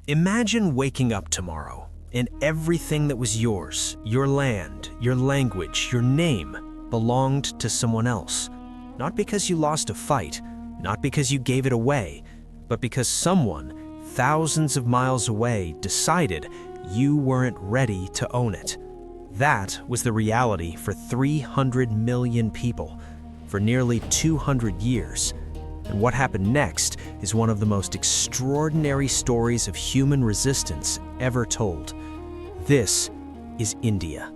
Imagine waking up tomorrow and everything that was yours, your land, your language, your name, belonged to someone else. Not because you lost a fight, not because you gave it away, but because someone, thousands of miles away, decided you weren't ready to own it. That was the reality for 300 million people, for nearly 200 years. And what happened next is one of the most extraordinary stories of human resistance ever told. This is India.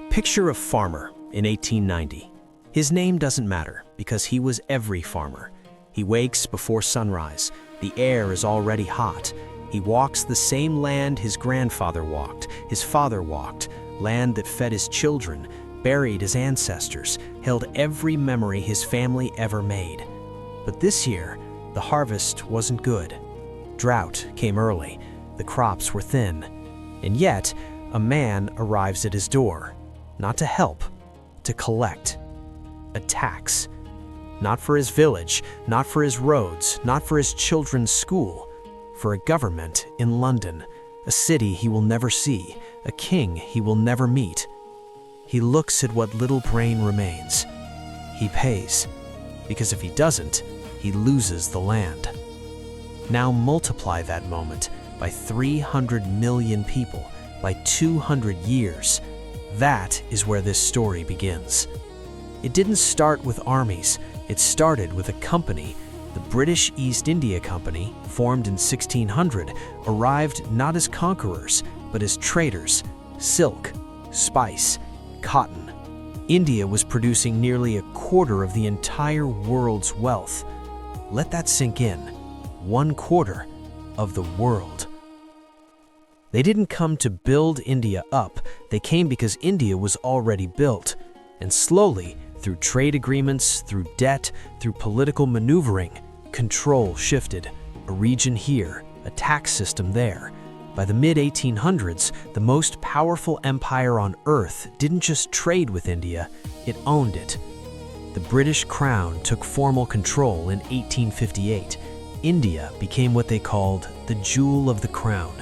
Picture a farmer in 1890. His name doesn't matter because he was every farmer. He wakes before sunrise. The air is already hot. He walks the same land his grandfather walked, his father walked, land that fed his children, buried his ancestors, held every memory his family ever made. But this year, the harvest wasn't good. Drought came early, the crops were thin, and yet a man arrives at his door, not to help, to collect. A tax. Not for his village, not for his roads, not for his children's school, for a government in London, a city he will never see, a king he will never meet. He looks at what little brain remains. He pays, because if he doesn't, he loses the land. Now multiply that moment by 300 million people, by 200 years. That is where this story begins. It didn't start with armies. It started with a company. The British East India Company, formed in 1600, arrived not as conquerors, but as traders. Silk, spice, cotton. India was producing nearly a quarter of the entire world's wealth. Let that sink in. 1/4 of the world. They didn't come to build India up. They came because India was already built. And slowly, through trade agreements, through debt, through political maneuvering, control shifted. A region here, a tax system there. By the mid-1800s, the most powerful empire on earth didn't just trade with India, it owned it. The British Crown took formal control in 1858. India became what they called the Jewel of the Crown.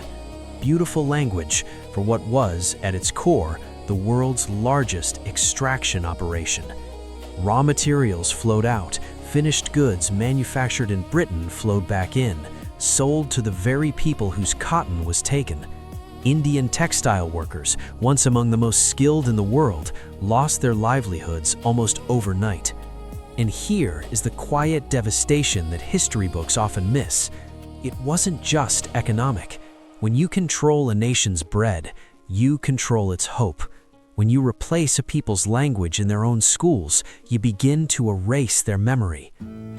Beautiful language for what was, at its core, the world's largest extraction operation. Raw materials flowed out, finished goods manufactured in Britain flowed back in, sold to the very people whose cotton was taken. Indian textile workers, once among the most skilled in the world, lost their livelihoods almost overnight. And here is the quiet devastation that history books often miss. It wasn't just economic. When you control a nation's bread, you control its hope. When you replace a people's language in their own schools, you begin to erase their memory.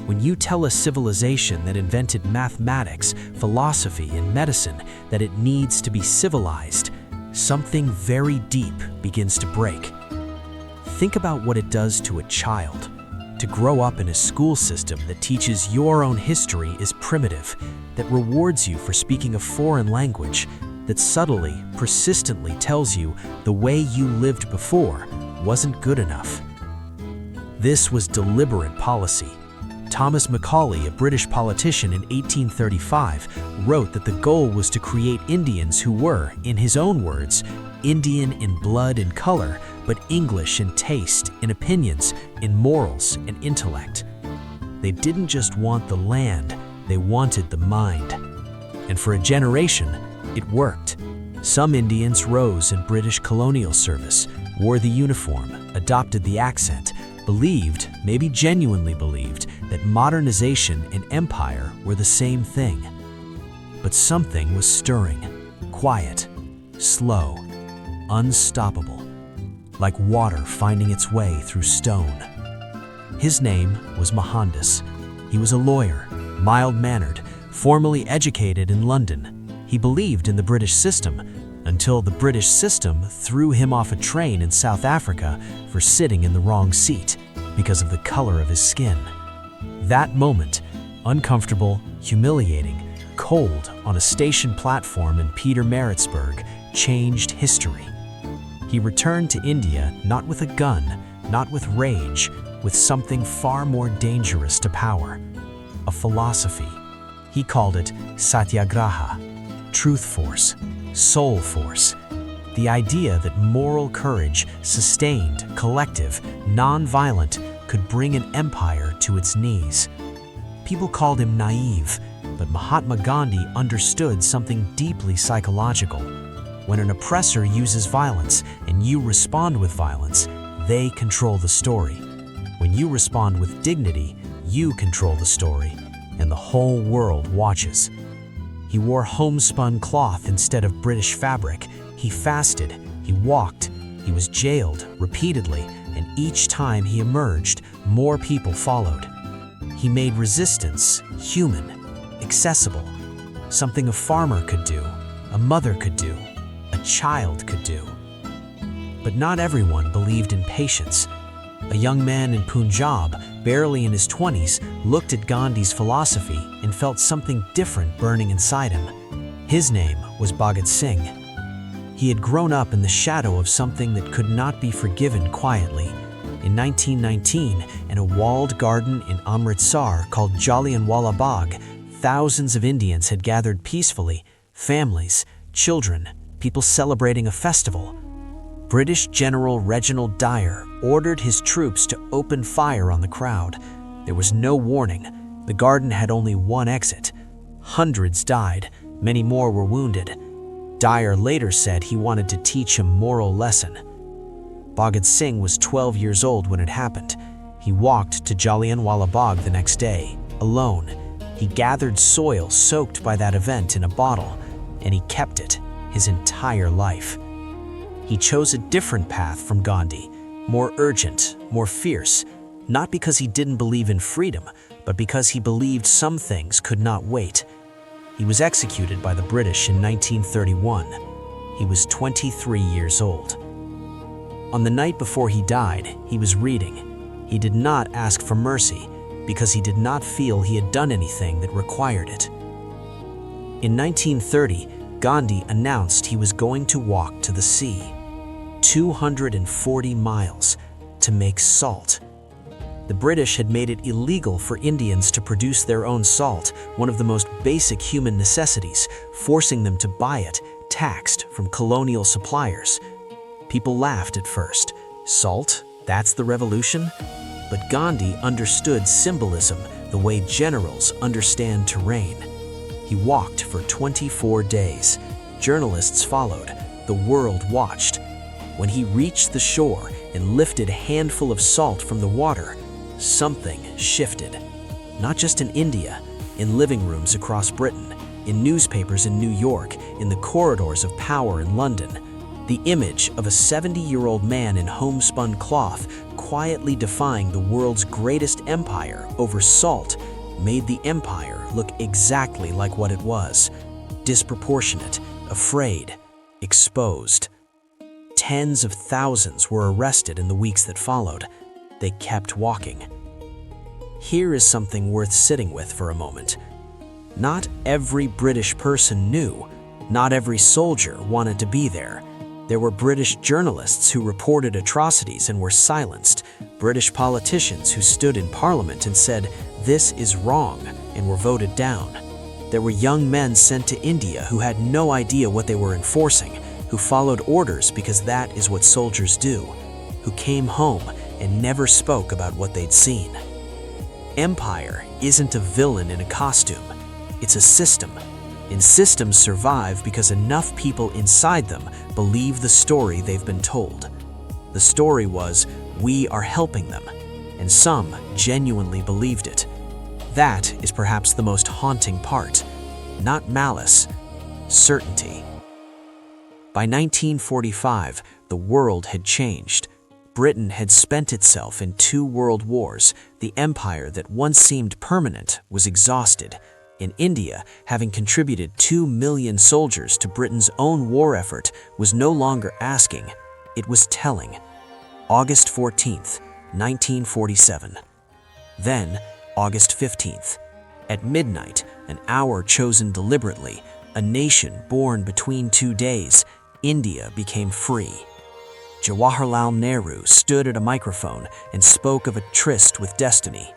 When you tell a civilization that invented mathematics, philosophy, and medicine that it needs to be civilized, something very deep begins to break. Think about what it does to a child. To grow up in a school system that teaches your own history is primitive, that rewards you for speaking a foreign language, that subtly, persistently tells you the way you lived before wasn't good enough. This was deliberate policy. Thomas Macaulay, a British politician in 1835, wrote that the goal was to create Indians who were, in his own words, Indian in blood and color, but English in taste, in opinions, in morals and intellect. They didn't just want the land, they wanted the mind. And for a generation, it worked. Some Indians rose in British colonial service, wore the uniform, adopted the accent, believed, maybe genuinely believed, that modernization and empire were the same thing. But something was stirring, quiet, slow, unstoppable, like water finding its way through stone. His name was Mohandas. He was a lawyer, mild-mannered, formally educated in London. He believed in the British system until the British system threw him off a train in South Africa for sitting in the wrong seat because of the color of his skin. That moment, uncomfortable, humiliating, cold on a station platform in Pietermaritzburg, changed history. He returned to India not with a gun, not with rage, with something far more dangerous to power, a philosophy. He called it satyagraha, truth force, soul force. The idea that moral courage, sustained, collective, non-violent, could bring an empire to its knees. People called him naive, but Mahatma Gandhi understood something deeply psychological. When an oppressor uses violence and you respond with violence, they control the story. When you respond with dignity, you control the story, and the whole world watches. He wore homespun cloth instead of British fabric. He fasted, he walked, he was jailed repeatedly, and each time he emerged, more people followed. He made resistance human, accessible, something a farmer could do, a mother could do, a child could do. But not everyone believed in patience. A young man in Punjab, barely in his 20s, looked at Gandhi's philosophy and felt something different burning inside him. His name was Bhagat Singh. He had grown up in the shadow of something that could not be forgiven quietly. In 1919, in a walled garden in Amritsar called Jallianwala Bagh, thousands of Indians had gathered peacefully, families, children, people celebrating a festival. British General Reginald Dyer ordered his troops to open fire on the crowd. There was no warning. The garden had only one exit. Hundreds died. Many more were wounded. Dyer later said he wanted to teach a moral lesson. Bhagat Singh was 12 years old when it happened. He walked to Jallianwala Bagh the next day, alone. He gathered soil soaked by that event in a bottle, and he kept it his entire life. He chose a different path from Gandhi, more urgent, more fierce, not because he didn't believe in freedom, but because he believed some things could not wait. He was executed by the British in 1931. He was 23 years old. On the night before he died, he was reading. He did not ask for mercy because he did not feel he had done anything that required it. In 1930, Gandhi announced he was going to walk to the sea, 240 miles, to make salt. The British had made it illegal for Indians to produce their own salt, one of the most basic human necessities, forcing them to buy it, taxed from colonial suppliers. People laughed at first. Salt? That's the revolution? But Gandhi understood symbolism the way generals understand terrain. He walked for 24 days. Journalists followed. The world watched. When he reached the shore and lifted a handful of salt from the water, something shifted. Not just in India, in living rooms across Britain, in newspapers in New York, in the corridors of power in London. The image of a 70-year-old man in homespun cloth quietly defying the world's greatest empire over salt made the empire look exactly like what it was: disproportionate, afraid, exposed. Tens of thousands were arrested in the weeks that followed. They kept walking. Here is something worth sitting with for a moment. Not every British person knew. Not every soldier wanted to be there. There were British journalists who reported atrocities and were silenced, British politicians who stood in Parliament and said, "This is wrong," and were voted down. There were young men sent to India who had no idea what they were enforcing, who followed orders because that is what soldiers do, who came home and never spoke about what they'd seen. Empire isn't a villain in a costume. It's a system. And systems survive because enough people inside them believe the story they've been told. The story was, we are helping them, and some genuinely believed it. That is perhaps the most haunting part. Not malice, certainty. By 1945, the world had changed. Britain had spent itself in 2 world wars. The empire that once seemed permanent was exhausted. In India, having contributed 2 million soldiers to Britain's own war effort, was no longer asking, it was telling. August 14th, 1947. Then, August 15th. At midnight, an hour chosen deliberately, a nation born between 2 days, India became free. Jawaharlal Nehru stood at a microphone and spoke of a tryst with destiny.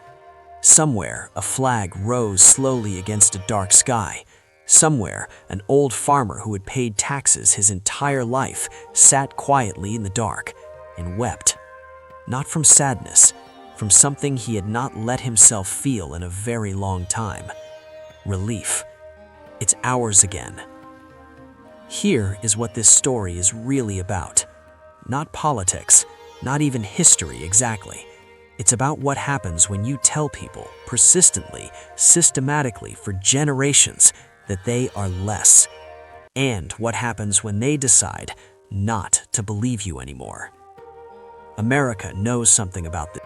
Somewhere, a flag rose slowly against a dark sky. Somewhere, an old farmer who had paid taxes his entire life sat quietly in the dark and wept. Not from sadness, from something he had not let himself feel in a very long time. Relief. It's ours again. Here is what this story is really about. Not politics, not even history exactly. It's about what happens when you tell people, persistently, systematically, for generations, that they are less. And what happens when they decide not to believe you anymore. America knows something about this.